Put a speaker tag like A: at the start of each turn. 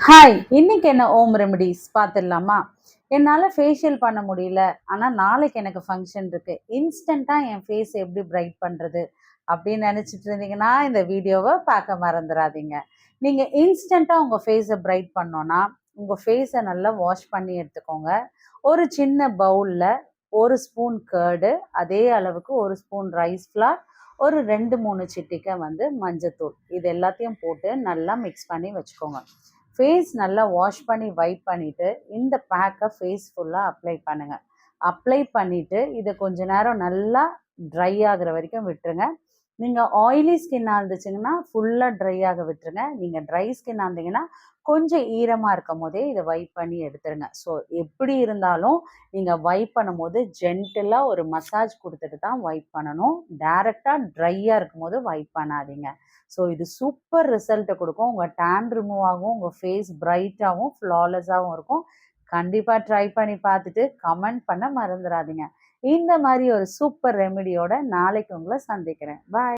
A: Hi, இன்னைக்கு என்ன home remedies பார்த்துடலாமா? என்னால் ஃபேஷியல் பண்ண முடியல, ஆனால் நாளைக்கு எனக்கு ஃபங்க்ஷன் இருக்கு. இன்ஸ்டண்ட்டாக என் ஃபேஸ் எப்படி பிரைட் பண்ணுறது அப்படின்னு நினச்சிட்டு இருந்தீங்கன்னா இந்த வீடியோவை பார்க்க மறந்துடாதீங்க. நீங்கள் இன்ஸ்டண்ட்டாக உங்கள் ஃபேஸை பிரைட் பண்ணோன்னா உங்கள் ஃபேஸை நல்லா வாஷ் பண்ணி எடுத்துக்கோங்க. ஒரு சின்ன பவுலில் ஒரு ஸ்பூன் கர்டு, அதே அளவுக்கு ஒரு ஸ்பூன் ரைஸ் ஃப்ளார், ஒரு 2-3 சிட்டிகை மஞ்சத்தூள், இது எல்லாத்தையும் போட்டு நல்லா மிக்ஸ் பண்ணி வச்சுக்கோங்க. ஃபேஸ் நல்லா வாஷ் பண்ணி வைப் பண்ணிவிட்டு இந்த பேக்கை ஃபேஸ் ஃபுல்லாக அப்ளை பண்ணுங்கள். அப்ளை பண்ணிவிட்டு இதை கொஞ்ச நேரம் நல்லா ட்ரை ஆகிற வரைக்கும் விட்டுருங்க. நீங்கள் ஆயிலி ஸ்கின்னாக இருந்துச்சுங்கன்னா ஃபுல்லாக ட்ரை ஆக விட்டுருங்க. நீங்கள் ட்ரை ஸ்கின்னாக இருந்தீங்கன்னா கொஞ்சம் ஈரமாக இருக்கும் போதே இதை வைப் பண்ணி எடுத்துருங்க. ஸோ எப்படி இருந்தாலும் நீங்கள் வைப் பண்ணும்போது ஜென்டிலாக ஒரு மசாஜ் கொடுத்துட்டு தான் வைப் பண்ணணும். டைரெக்டாக ட்ரையாக இருக்கும் போது வைப் பண்ணாதீங்க. ஸோ இது சூப்பர் ரிசல்ட்டை கொடுக்கும். உங்கள் டேன் ரிமூவ் ஆகும், உங்கள் ஃபேஸ் பிரைட்டாகவும் ஃப்ளாலெஸ்ஸாகவும் இருக்கும். கண்டிப்பாக ட்ரை பண்ணி பார்த்துட்டு கமெண்ட் பண்ண மறந்துடாதீங்க. இந்த மாதிரி ஒரு சூப்பர் ரெமெடியோட நாளைக்கு உங்களை சந்திக்கிறேன். பாய்.